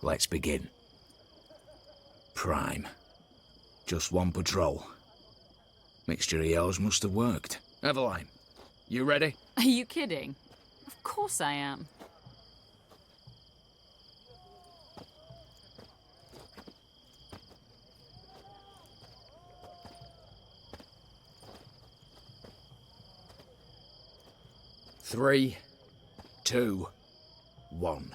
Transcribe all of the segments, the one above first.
Let's begin. Prime. Just one patrol. Mixture of yours must have worked. Eveline, you ready? Are you kidding? Of course I am. Three, two, one.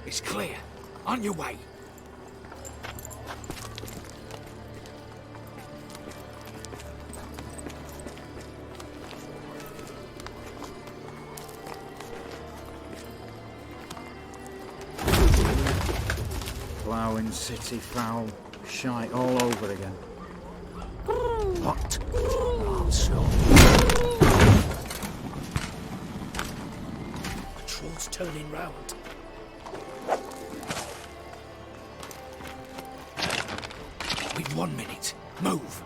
It's clear. On your way. Ploughing city foul, shite all over again. What? Also. Patrol's turning round. We've 1 minute. Move.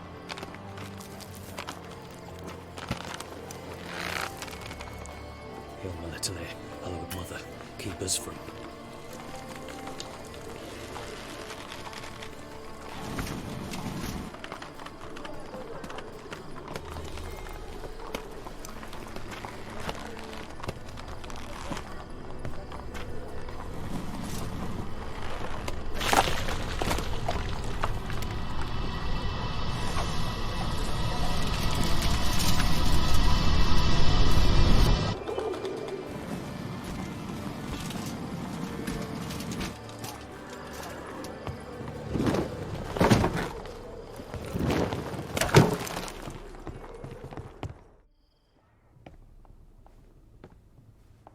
Hail Military, hallowed mother, keep us from...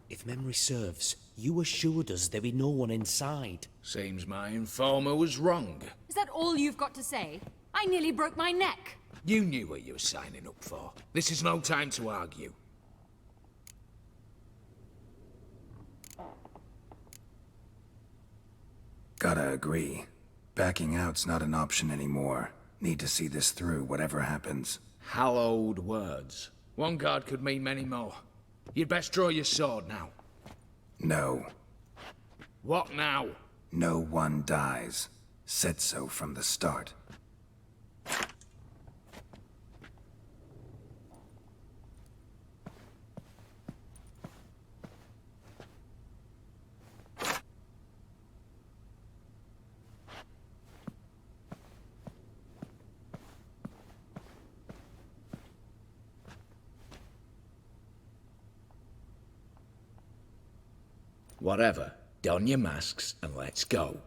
If memory serves, you assured us there be no one inside. Seems my informer was wrong. Is that all you've got to say? I nearly broke my neck. You knew what you were signing up for. This is no time to argue. Gotta agree. Backing out's not an option anymore. Need to see this through, whatever happens. Hallowed words. One guard could mean many more. You'd best draw your sword now. No. What now? No one dies. Said so from the start. Whatever. Don your masks and let's go.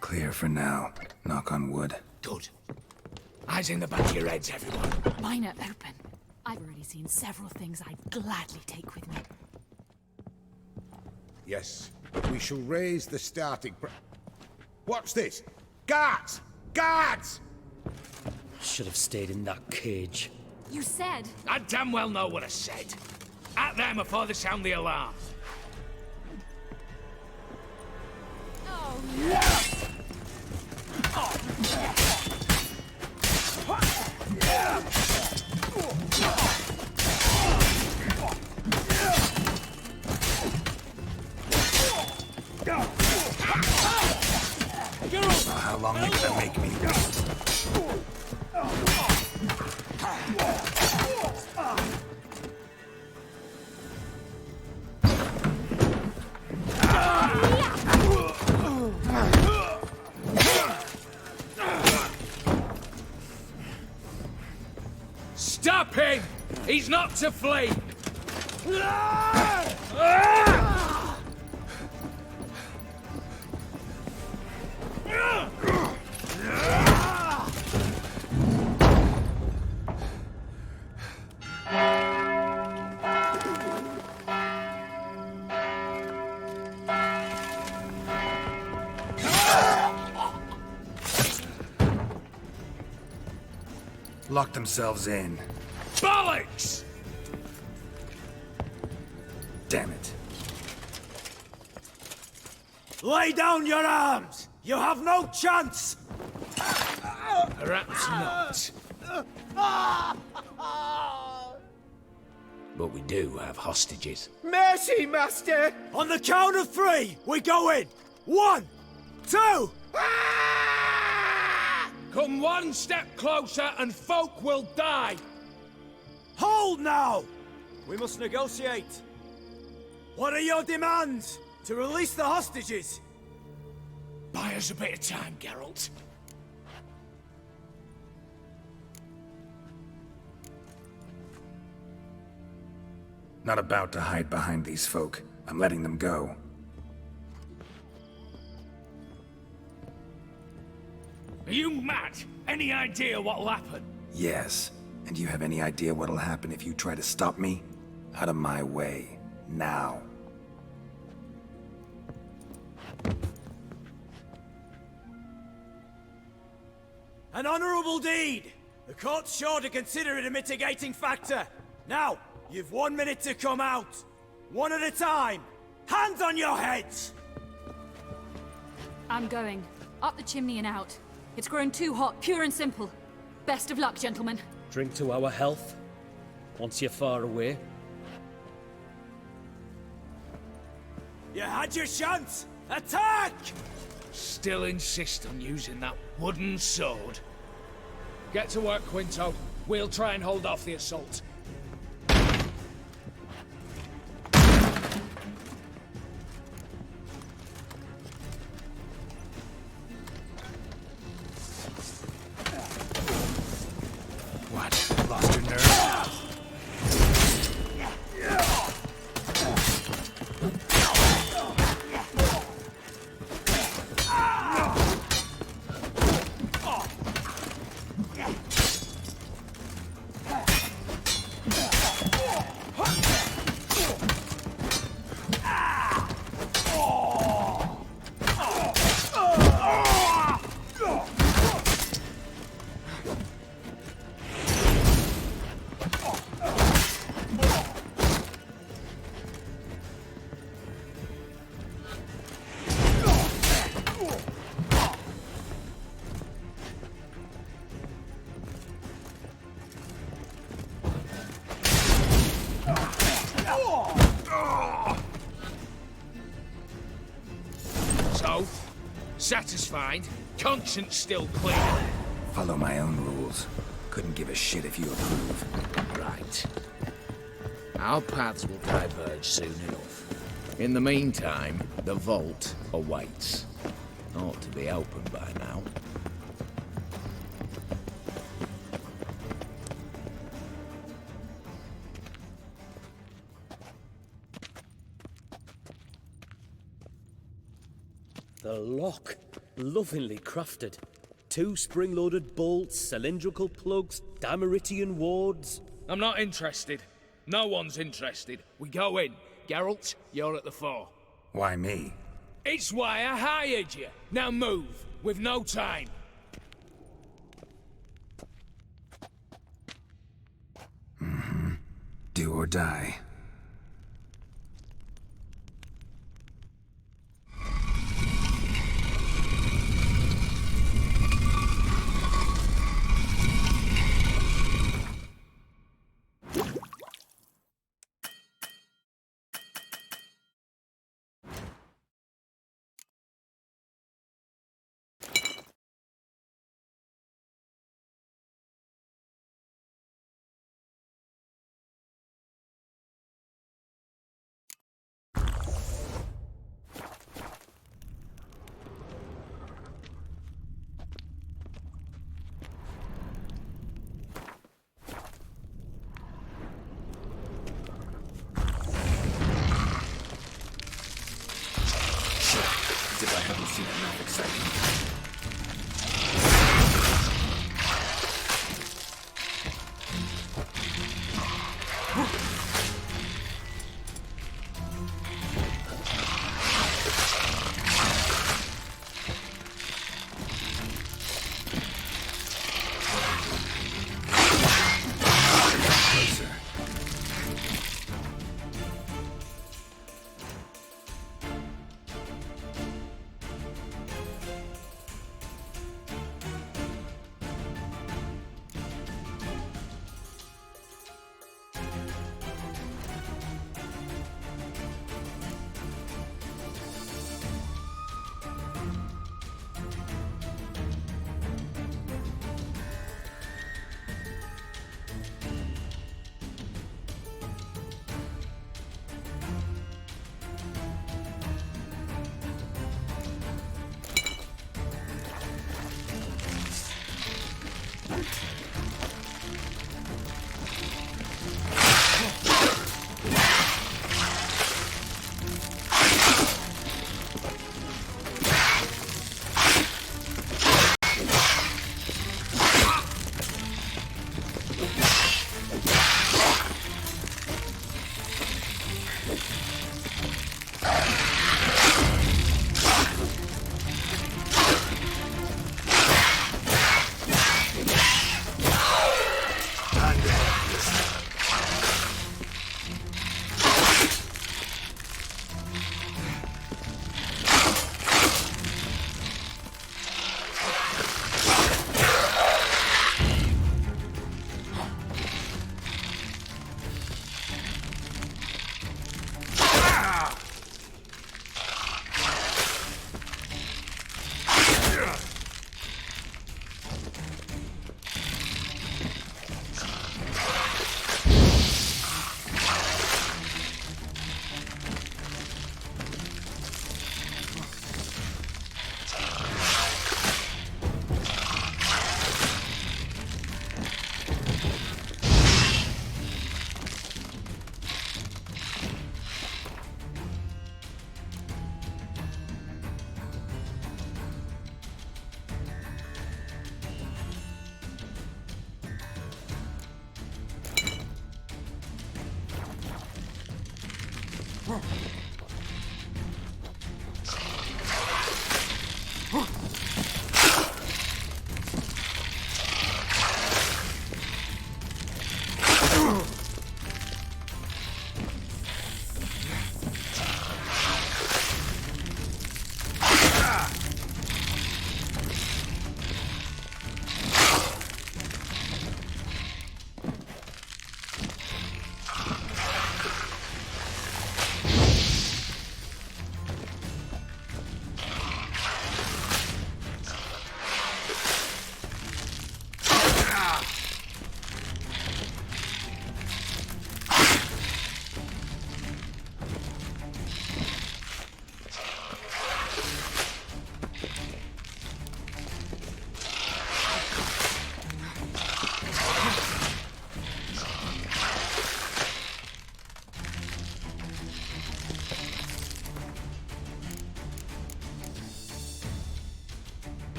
Clear for now. Knock on wood. Good. Eyes in the back of your heads, everyone. Mine are open. I've already seen several things I'd gladly take with me. Yes, we shall raise the starting What's this? Guards! Guards! Should have stayed in that cage. You said... I damn well know what I said. At them before they sound the alarm. Oh, no! How long are you gonna make me wait? Stop him! He's not to flee! Locked themselves in. Bollocks! Damn it. Lay down your arms! You have no chance! Perhaps not. But we do have hostages. Mercy, master! On the count of 3, we go in! 1, 2... Come one step closer and folk will die! Hold now! We must negotiate. What are your demands? To release the hostages? Buy us a bit of time, Geralt. Not about to hide behind these folk. I'm letting them go. Are you mad? Any idea what'll happen? Yes. And do you have any idea what'll happen if you try to stop me? Out of my way. Now. An honorable deed! The court's sure to consider it a mitigating factor. Now, you've 1 minute to come out. One at a time. Hands on your heads! I'm going. Up the chimney and out. It's grown too hot, pure and simple. Best of luck, gentlemen. Drink to our health. Once you're far away. You had your chance! Attack! Still insist on using that wooden sword. Get to work, Quinto. We'll try and hold off the assault. What? Lost your nerve? So, satisfied? Conscience still clear? Follow my own rules. Couldn't give a shit if you approve. Right. Our paths will diverge soon enough. In the meantime, the vault awaits. Ought to be open by now. The lock. Lovingly crafted. 2 spring-loaded bolts, cylindrical plugs, Dameritian wards. I'm not interested. No one's interested. We go in. Geralt, you're at the fore. Why me? It's why I hired you. Now move. We've no time. Do or die. As if I haven't seen enough excitement.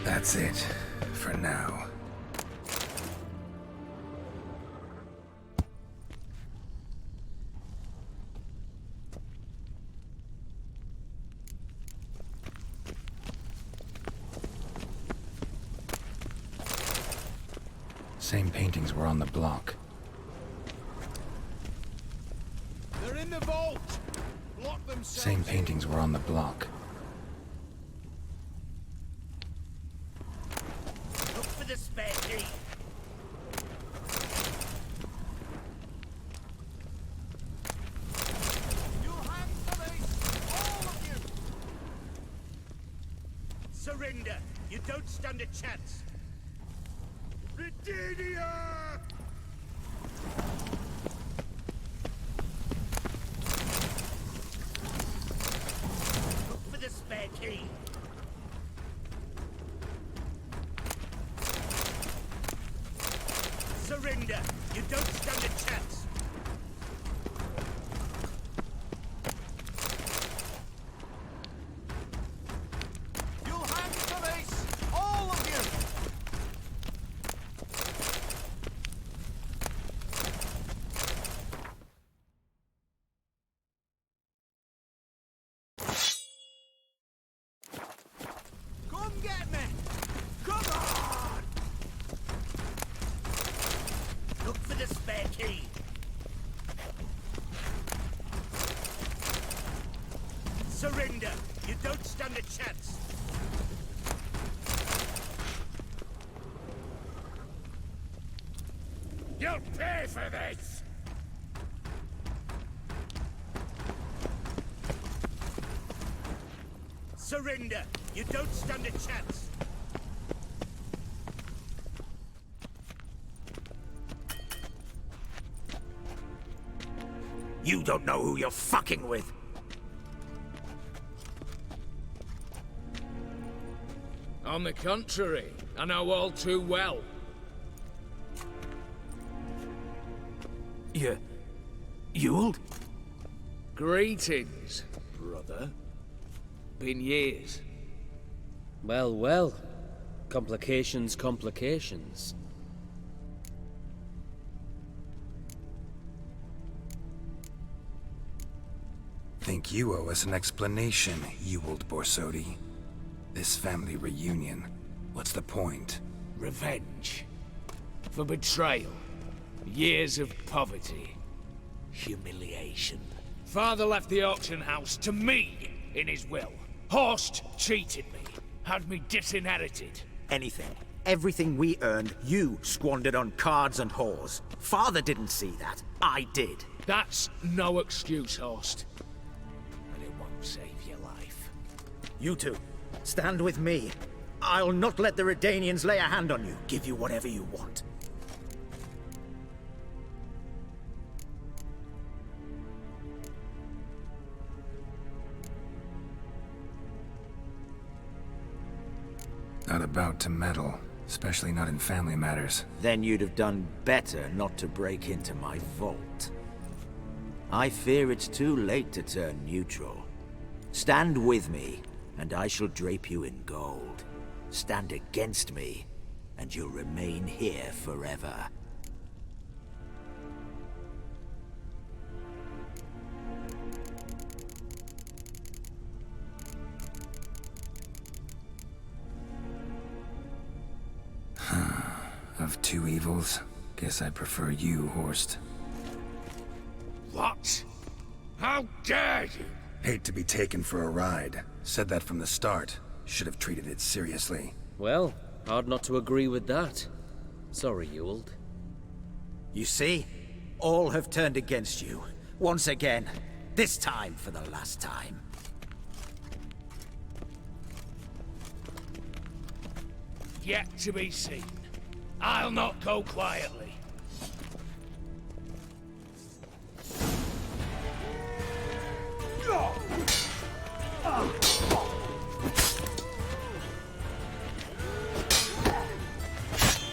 That's it, for now. Same paintings were on the block. They're in the vault! Lock themselves Same paintings were on the block. Look for the spare key. You'll hang for this! All of you! Surrender. You don't stand a chance. Virginia! Look for the spare key. Surrender. You don't stand a chance. You'll hang for this! All of you! Come get me! Come on! Look for the spare key. Surrender. You don't stand a chance. You'll pay for this! Surrender. You don't stand a chance. You don't know who you're fucking with. On the contrary, I know all too well. Ewald? Greetings, brother. Been years. Well, well. Complications, complications. Think you owe us an explanation, Ewald Borsodi. This family reunion, what's the point? Revenge. For betrayal. Years of poverty. Humiliation. Father left the auction house to me in his will. Horst cheated me. Had me disinherited. Anything. Everything we earned, you squandered on cards and whores. Father didn't see that. I did. That's no excuse, Horst. And it won't save your life. You two, stand with me. I'll not let the Redanians lay a hand on you. Give you whatever you want. Not about to meddle, especially not in family matters. Then you'd have done better not to break into my vault. I fear it's too late to turn neutral. Stand with me, and I shall drape you in gold. Stand against me, and you'll remain here forever. Of two evils, guess I prefer you, Horst. What? How dare you? Hate to be taken for a ride. Said that from the start. Should have treated it seriously. Well, hard not to agree with that. Sorry, Ewald. You see? All have turned against you. Once again. This time for the last time. Yet to be seen. I'll not go quietly.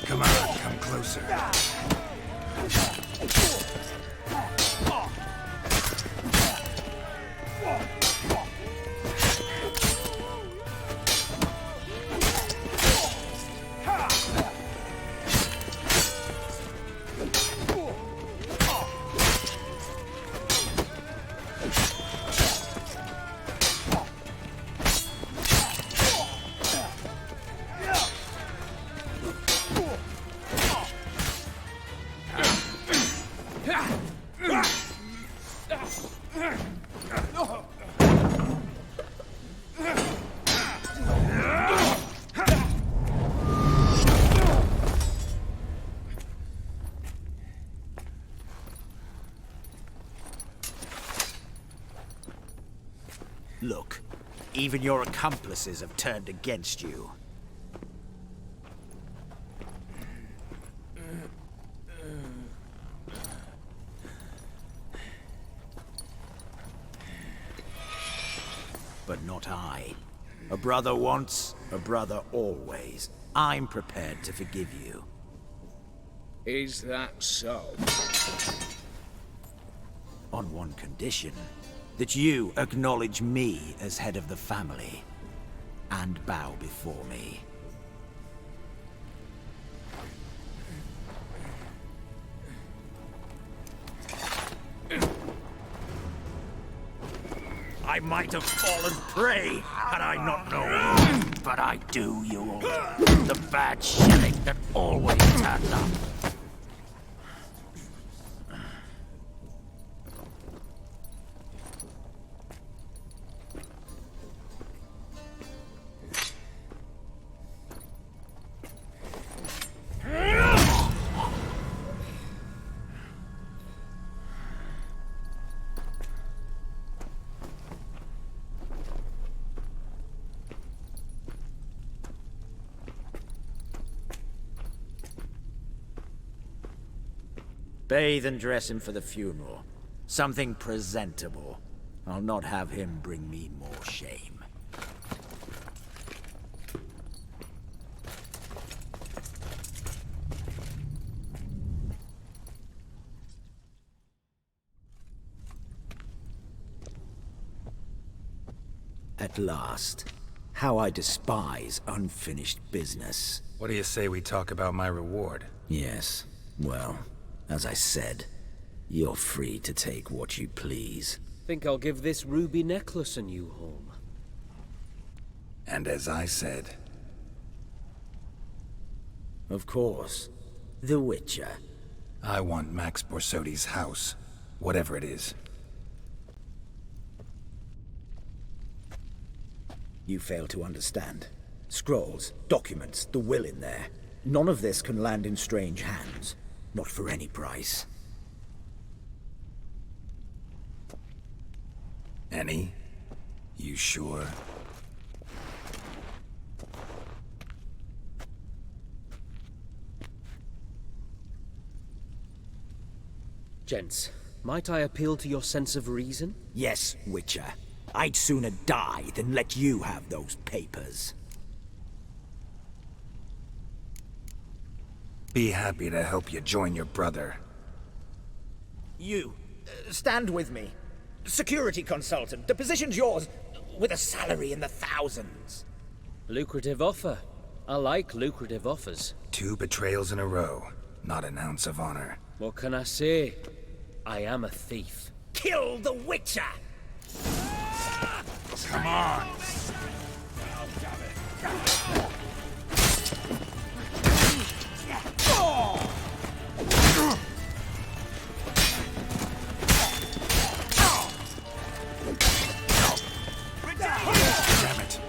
Come on, come closer. Look, even your accomplices have turned against you. But not I. A brother once, a brother always. I'm prepared to forgive you. Is that so? On one condition. That you acknowledge me as head of the family. And bow before me. I might have fallen prey had I not known. But I do, Ewald. The bad shilling that always turns up. Bathe and dress him for the funeral. Something presentable. I'll not have him bring me more shame. At last. How I despise unfinished business. What do you say we talk about my reward? Yes, well, as I said, you're free to take what you please. Think I'll give this ruby necklace a new home. And as I said... Of course. The Witcher. I want Max Borsodi's house. Whatever it is. You fail to understand. Scrolls, documents, the will in there. None of this can land in strange hands. Not for any price. Any? You sure? Gents, might I appeal to your sense of reason? Yes, Witcher. I'd sooner die than let you have those papers. Be happy to help you join your brother. You, stand with me. Security consultant, the position's yours, with a salary in the thousands. Lucrative offer. I like lucrative offers. 2 betrayals in a row. Not an ounce of honor. What can I say? I am a thief. Kill the Witcher! Come on! Damn it!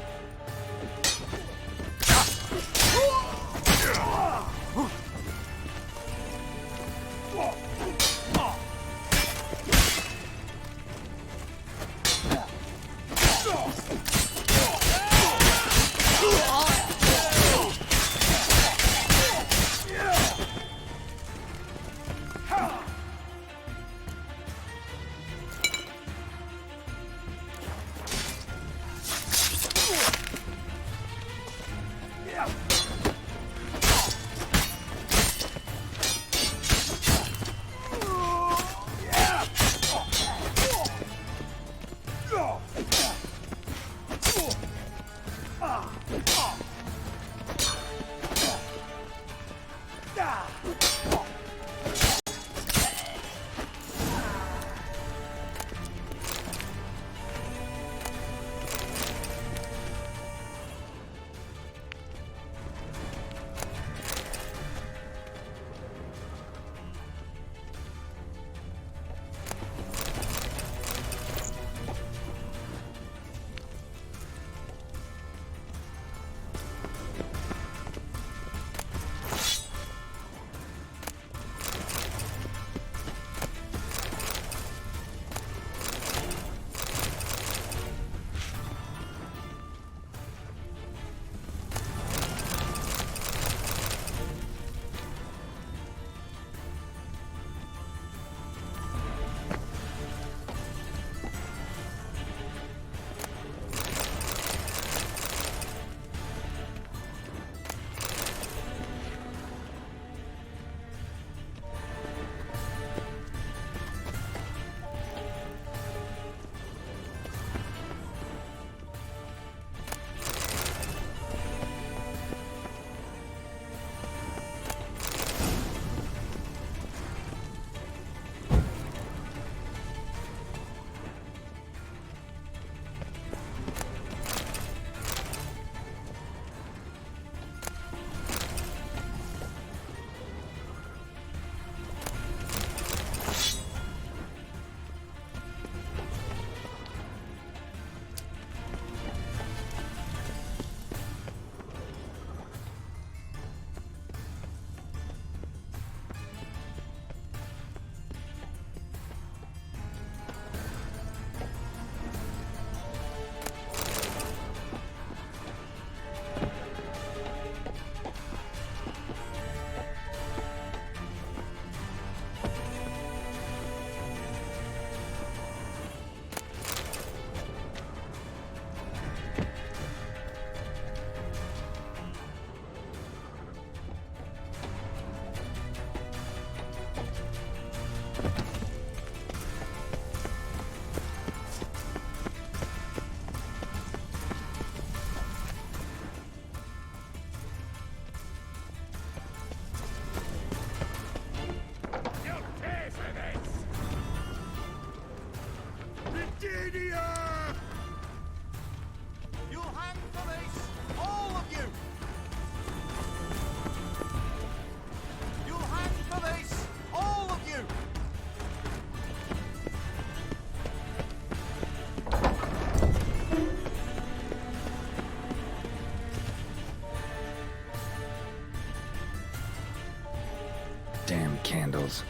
Damn candles.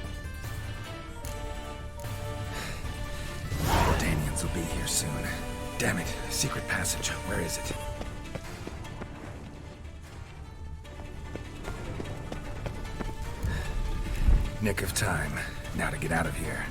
Danians Guards will be here soon. Damn it, secret passage. Where is it? Nick of time. Now to get out of here.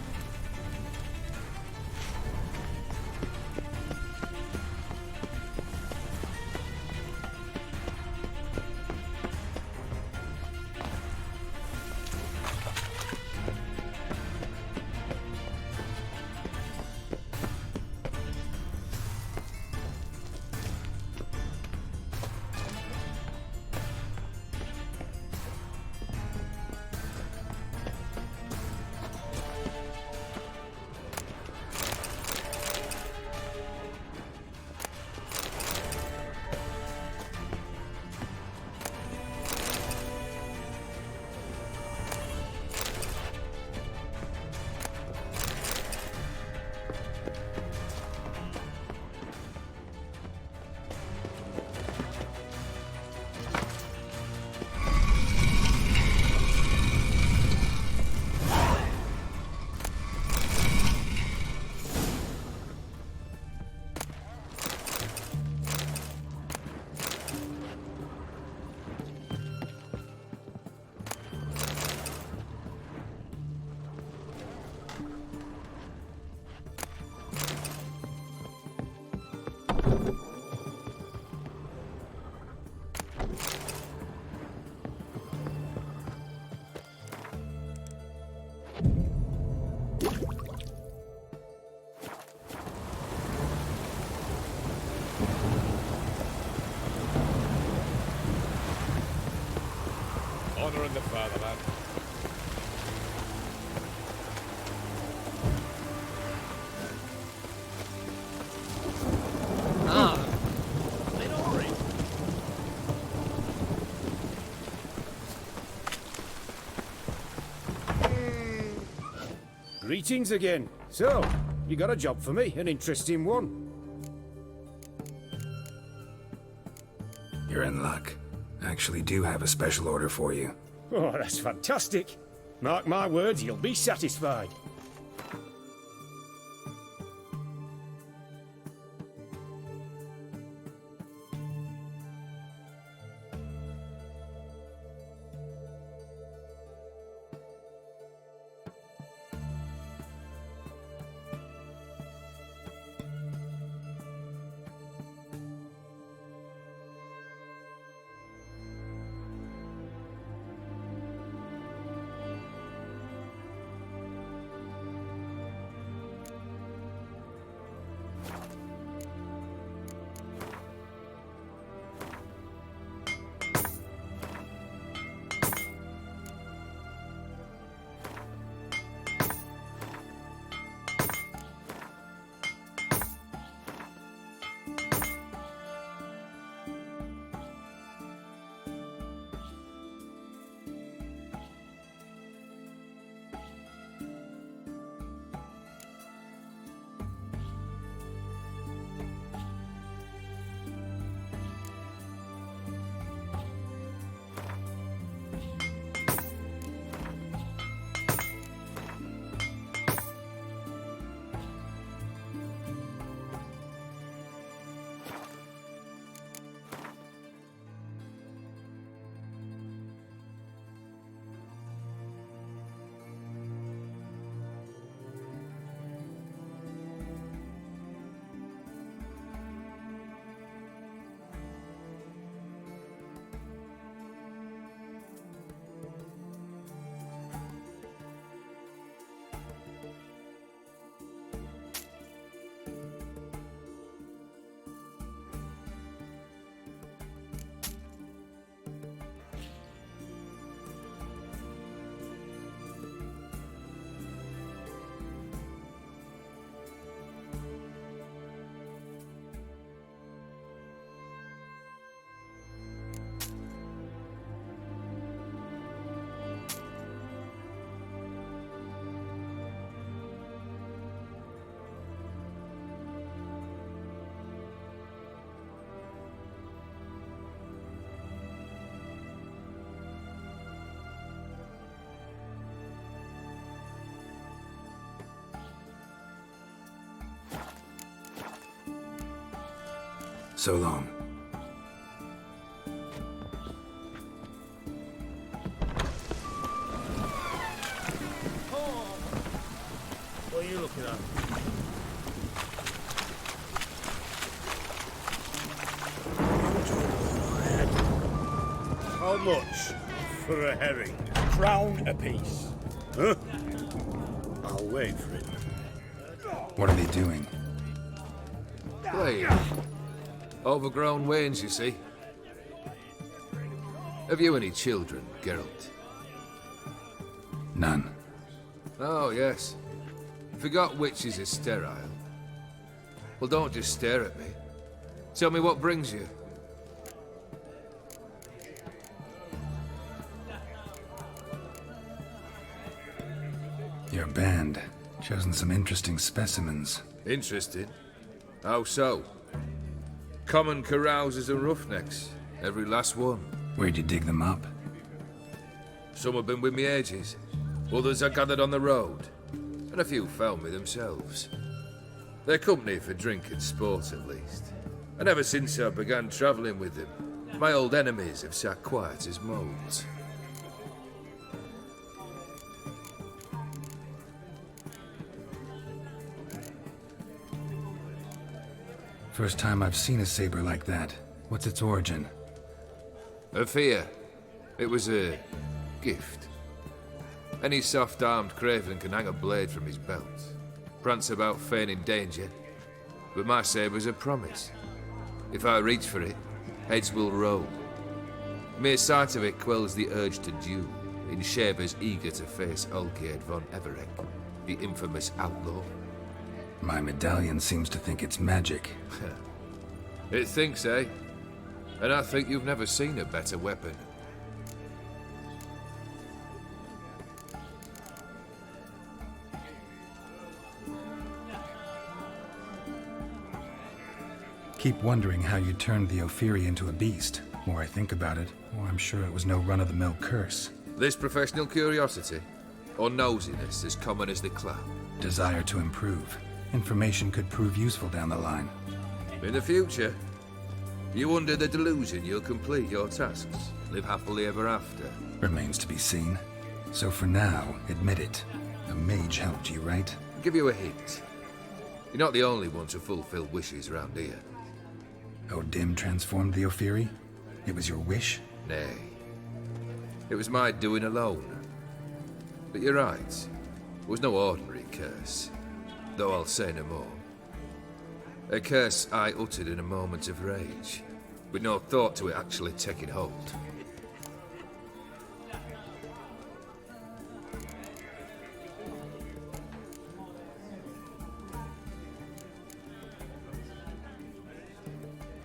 Honouring the fatherland. Greetings again. So, you got a job for me, an interesting one. You're in luck. I actually do have a special order for you. Oh, that's fantastic. Mark my words, you'll be satisfied. So long. What are you looking at? How much for a herring? Crown apiece. Huh? I'll wait for it. What are they doing? Playing. Overgrown wains, you see. Have you any children, Geralt? None. Oh, yes. Forgot witches are sterile. Well, don't just stare at me. Tell me what brings you. Your band. Chosen some interesting specimens. Interesting. How so? Common carousers and roughnecks. Every last one. Where'd you dig them up? Some have been with me ages. Others I gathered on the road. And a few found me themselves. They're company for drink and sport, at least. And ever since I began travelling with them, my old enemies have sat quiet as moles. First time I've seen a saber like that. What's its origin? A fear. It was a gift. Any soft-armed craven can hang a blade from his belt, prance about feigning danger, but my saber's a promise. If I reach for it, heads will roll. Mere sight of it quells the urge to duel, in shavers eager to face Olgierd von Everett, the infamous outlaw. My medallion seems to think it's magic. It thinks, eh? And I think you've never seen a better weapon. Keep wondering how you turned the Ophiri into a beast. The more I think about it, the more I'm sure it was no run-of-the-mill curse. This professional curiosity, or nosiness as common as the clap? Desire to improve. Information could prove useful down the line. In the future, you under the delusion you'll complete your tasks, live happily ever after. Remains to be seen. So for now, admit it. A mage helped you, right? I'll give you a hint. You're not the only one to fulfill wishes around here. Odim transformed the Ophiri? It was your wish? Nay. It was my doing alone. But you're right. It was no ordinary curse. Though I'll say no more. A curse I uttered in a moment of rage, with no thought to it actually taking hold.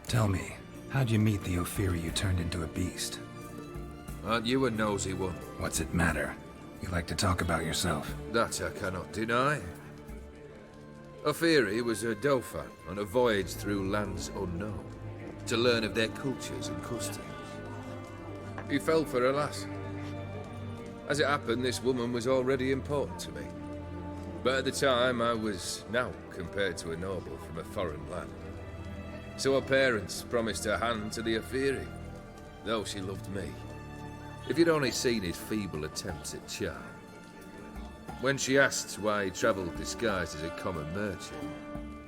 Tell me, how'd you meet the Ophiri you turned into a beast? Aren't you a nosy one? What's it matter? You like to talk about yourself. That I cannot deny. Ophiri was a Dauphin on a voyage through lands unknown, to learn of their cultures and customs. He fell for a lass. As it happened, this woman was already important to me. But at the time, I was now compared to a noble from a foreign land. So her parents promised her hand to the Ophiri, though she loved me. If you'd only seen his feeble attempts at charm. When she asked why he travelled disguised as a common merchant,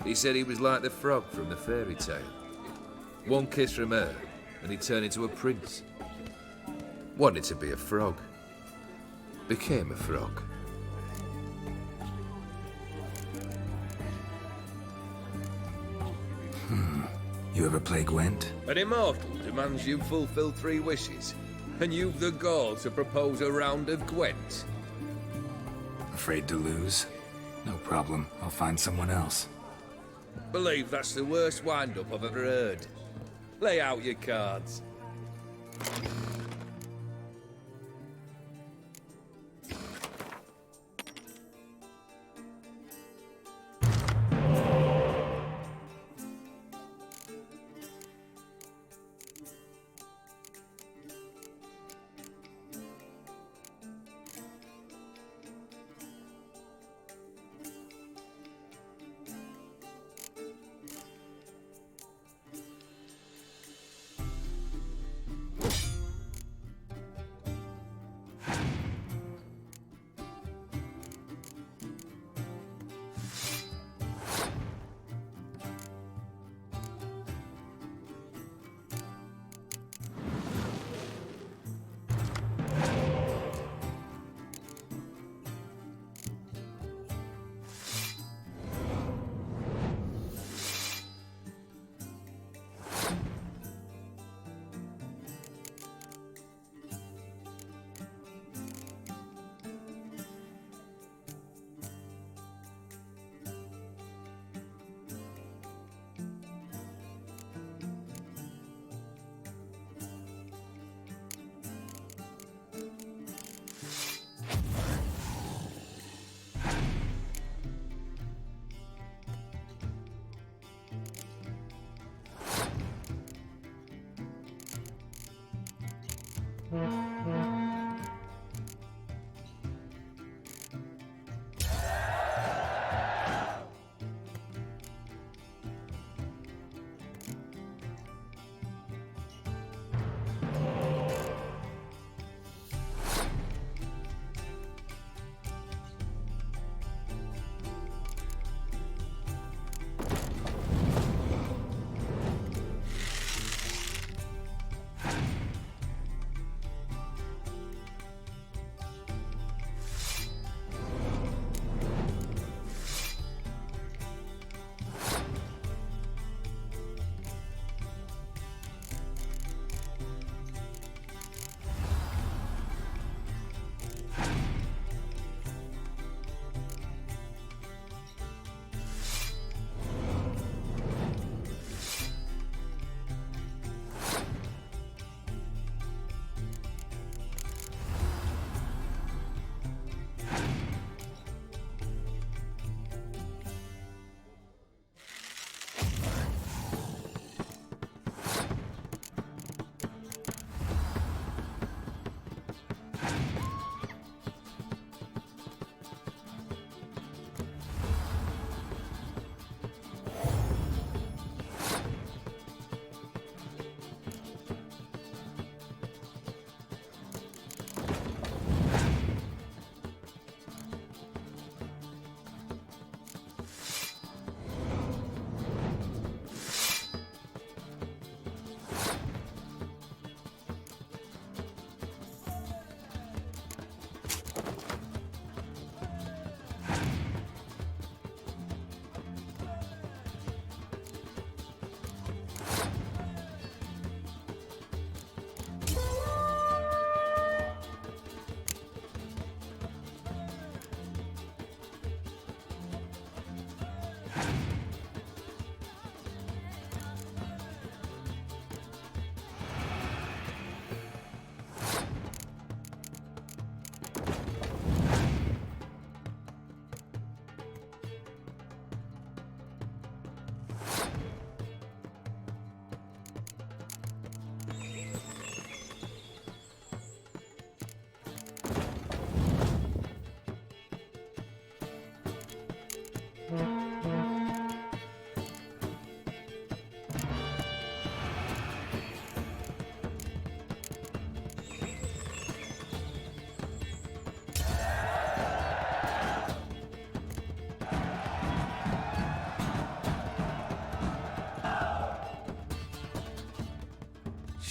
he said he was like the frog from the fairy tale. One kiss from her, and he turned into a prince. Wanted to be a frog. Became a frog. You ever play Gwent? An immortal demands you fulfill 3 wishes, and you've the gall to propose a round of Gwent. Afraid to lose? No problem. I'll find someone else. Believe that's the worst wind-up I've ever heard. Lay out your cards.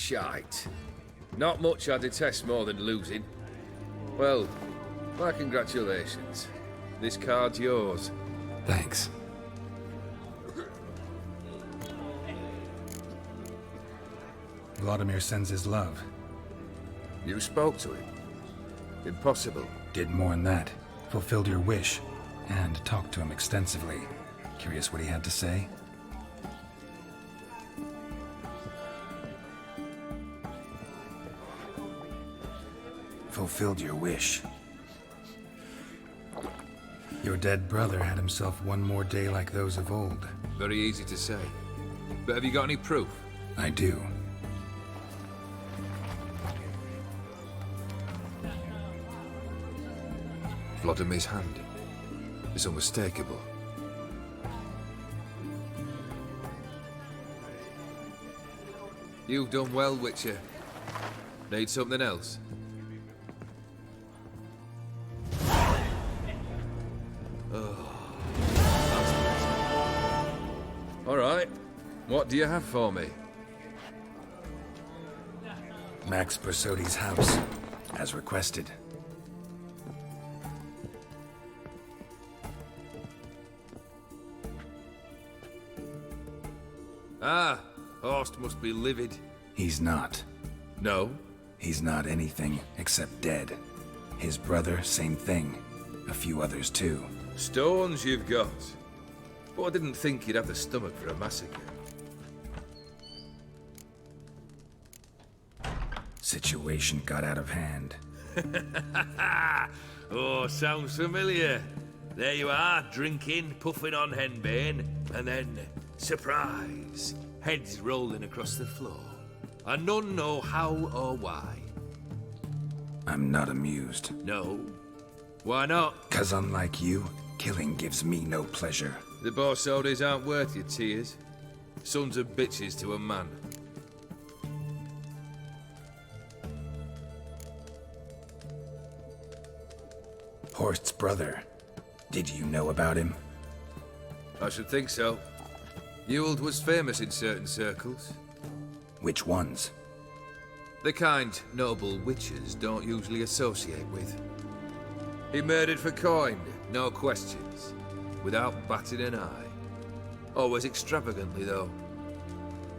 Shite. Not much I detest more than losing. Well, my congratulations. This card's yours. Thanks. Vladimir sends his love. You spoke to him? Impossible. Did more than that. Fulfilled your wish. And talked to him extensively. Curious what he had to say? Fulfilled your wish. Your dead brother had himself one more day like those of old. Very easy to say. But have you got any proof? I do. Vladimir's hand. It's unmistakable. You've done well, Witcher. Need something else? Alright. What do you have for me? Max Borsodi's house, as requested. Ah, Horst must be livid. He's not. No? He's not anything except dead. His brother, same thing. A few others too. Stones you've got. But I didn't think you'd have the stomach for a massacre. Situation got out of hand. Oh, sounds familiar. There you are, drinking, puffing on henbane, and then, surprise, heads rolling across the floor. And none know how or why. I'm not amused. No? Why not? 'Cause unlike you, killing gives me no pleasure. The Borsodis aren't worth your tears. Sons of bitches to a man. Horst's brother. Did you know about him? I should think so. Ewald was famous in certain circles. Which ones? The kind noble witches don't usually associate with. He murdered for coin, no questions, without batting an eye. Always extravagantly, though.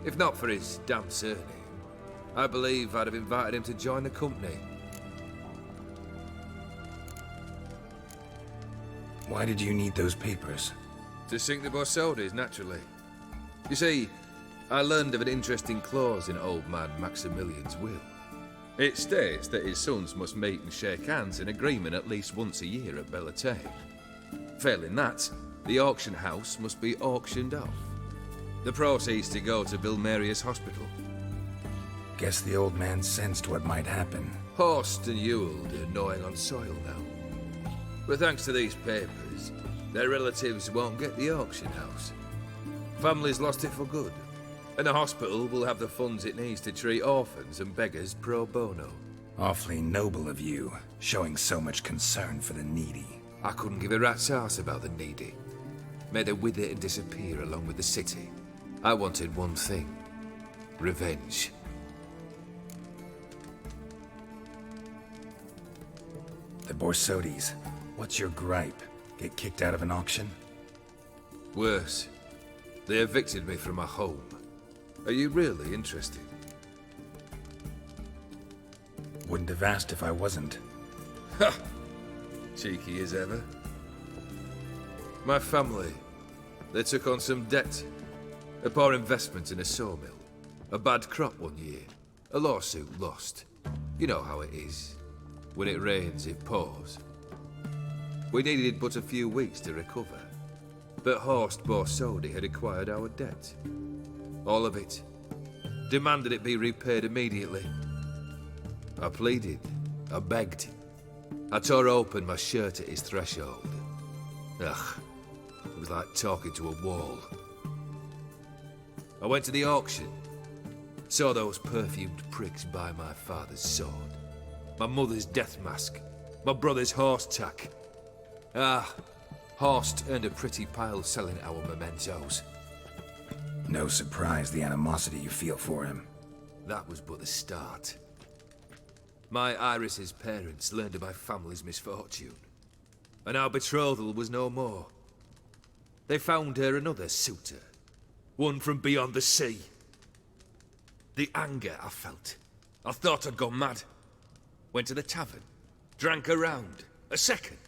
If not for his damn surname, I believe I'd have invited him to join the company. Why did you need those papers? To sink the Borsodis, naturally. You see, I learned of an interesting clause in old man Maximilian's will. It states that his sons must meet and shake hands in agreement at least once a year at Bellatane. Failing that, the auction house must be auctioned off. The proceeds to go to Vilmerius Hospital. Guess the old man sensed what might happen. Horst and Ewald are gnawing on soil now. But thanks to these papers, their relatives won't get the auction house. Family's lost it for good, and the hospital will have the funds it needs to treat orphans and beggars pro bono. Awfully noble of you, showing so much concern for the needy. I couldn't give a rat's ass about the needy. May they wither and disappear along with the city. I wanted one thing. Revenge. The Borsodis. What's your gripe? Get kicked out of an auction? Worse. They evicted me from my home. Are you really interested? Wouldn't have asked if I wasn't. Ha! Cheeky as ever. My family, they took on some debt. A poor investment in a sawmill. A bad crop one year. A lawsuit lost. You know how it is. When it rains, it pours. We needed but a few weeks to recover. But Horst Borsodi had acquired our debt. All of it. Demanded it be repaid immediately. I pleaded. I begged. I tore open my shirt at his threshold. Ugh. It was like talking to a wall. I went to the auction. Saw those perfumed pricks buy my father's sword. My mother's death mask. My brother's horse tack. Ah, Horst earned a pretty pile selling our mementos. No surprise the animosity you feel for him. that was but the start. My Iris's parents learned of my family's misfortune, and our betrothal was no more. They found her another suitor, one from beyond the sea. The anger I felt, I thought I'd gone mad. Went to the tavern, drank a round, a second.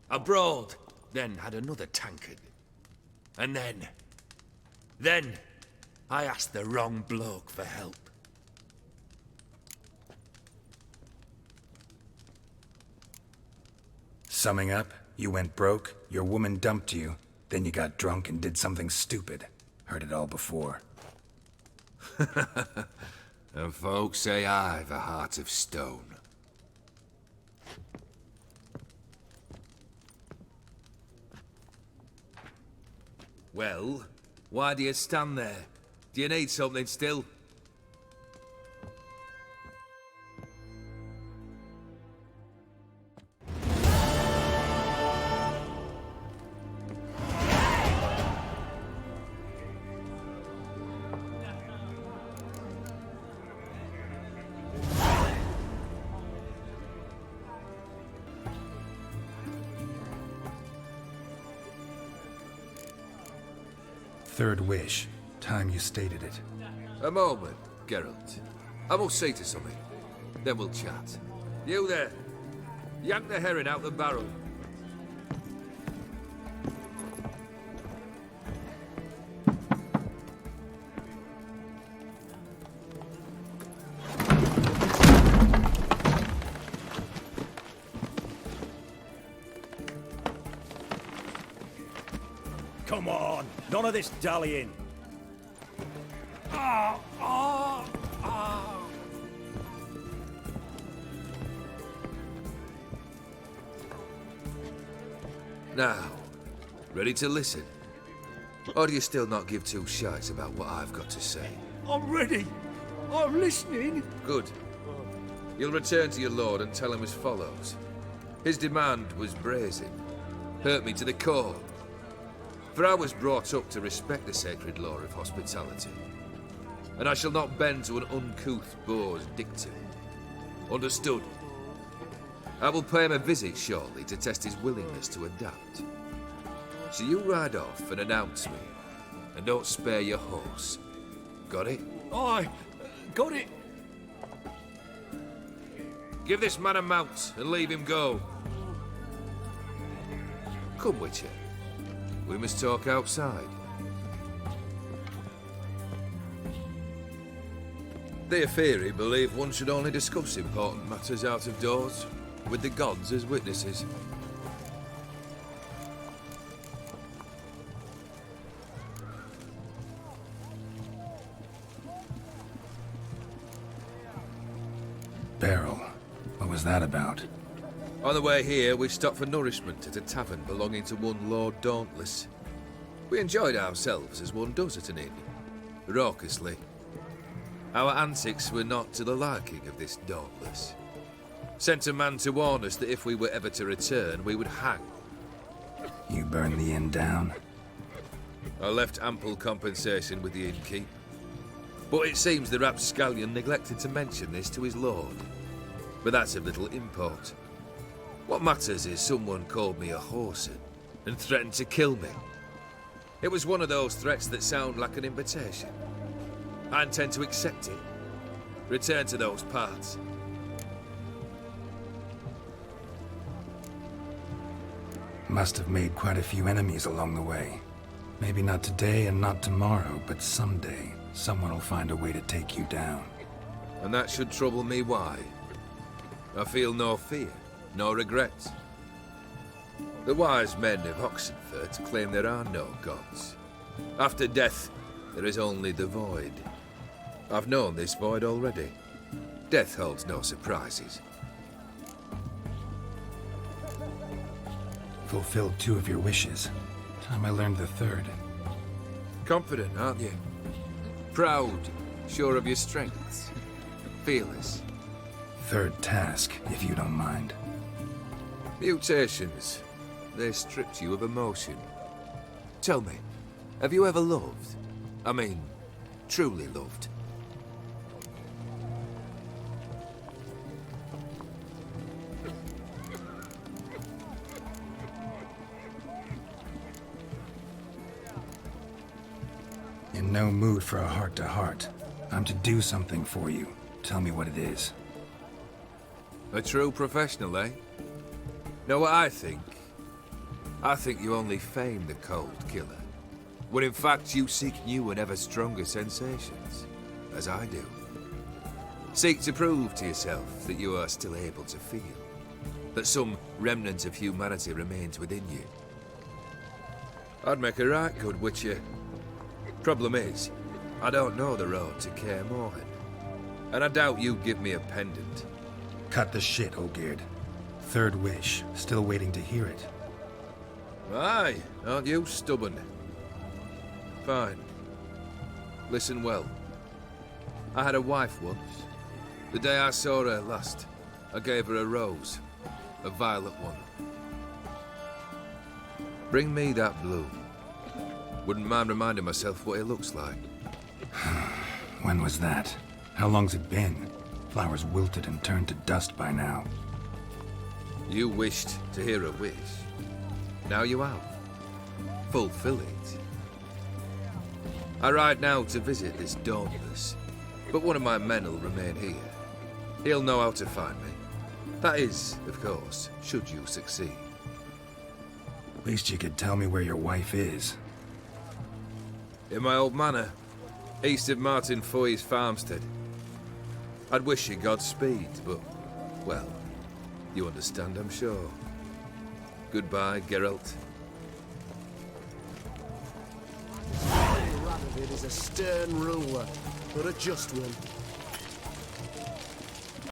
I brawled, then had another tankard. And then, I asked the wrong bloke for help. Summing up, you went broke, your woman dumped you, then you got drunk and did something stupid. Heard it all before. And folks say I've a heart of stone. Well, why do you stand there? Do you need something still? Third wish. Time you stated it. A moment, Geralt. I must see to something. Then we'll chat. You there! Yank the herring out the barrel. Come on, none of this dallying. Now, ready to listen? Or do you still not give two shites about what I've got to say? I'm ready. I'm listening. Good. You'll return to your lord and tell him as follows. His demand was brazen. Hurt me to the core. For I was brought up to respect the sacred law of hospitality. And I shall not bend to an uncouth boor's dictum. Understood? I will pay him a visit shortly to test his willingness to adapt. So you ride off and announce me. And don't spare your horse. Got it? Aye, got it. Give this man a mount and leave him go. Come, Witcher. We must talk outside. The Aetheri believe one should only discuss important matters out of doors, with the gods as witnesses. Barrel. What was that about? On the way here, we stopped for nourishment at a tavern belonging to one Lord Dauntless. We enjoyed ourselves as one does at an inn, raucously. Our antics were not to the liking of this Dauntless. Sent a man to warn us that if we were ever to return, we would hang. You burned the inn down? I left ample compensation with the innkeep. But it seems the rapscallion neglected to mention this to his lord. But that's of little import. What matters is someone called me a whoreson and threatened to kill me. It was one of those threats that sound like an invitation. I intend to accept it. Return to those parts. Must have made quite a few enemies along the way. Maybe not today and not tomorrow, but someday, someone will find a way to take you down. And that should trouble me why? I feel no fear, no regrets. The wise men of Oxenfurt claim there are no gods. After death, there is only the void. I've known this void already. Death holds no surprises. Fulfilled 2 of your wishes. Time I learned the 3rd. Confident, aren't you? Proud, sure of your strengths. Fearless. 3rd task, if you don't mind. Mutations. They stripped you of emotion. Tell me, have you ever loved? I mean, truly loved? In no mood for a heart-to-heart. I'm to do something for you. Tell me what it is. A true professional, eh? Know what I think? I think you only feign the cold killer, when in fact you seek new and ever stronger sensations, as I do. Seek to prove to yourself that you are still able to feel, that some remnant of humanity remains within you. I'd make a right good witcher. Problem is, I don't know the road to Kaer Morhen, and I doubt you'd give me a pendant. Cut the shit, Olgierd. Third wish. Still waiting to hear it. Aye, aren't you stubborn? Fine. Listen well. I had a wife once. The day I saw her last, I gave her a rose. A violet one. Bring me that bloom. Wouldn't mind reminding myself what it looks like. When was that? How long's it been? Flowers wilted and turned to dust by now. You wished to hear a wish. Now you have. Fulfill it. I ride now to visit this Dauntless, but one of my men will remain here. He'll know how to find me. That is, of course, should you succeed. Least you could tell me where your wife is. In my old manor, east of Martin Foy's farmstead. I'd wish you Godspeed, but, well, you understand, I'm sure. Goodbye, Geralt. Radovid is a stern ruler, but a just one.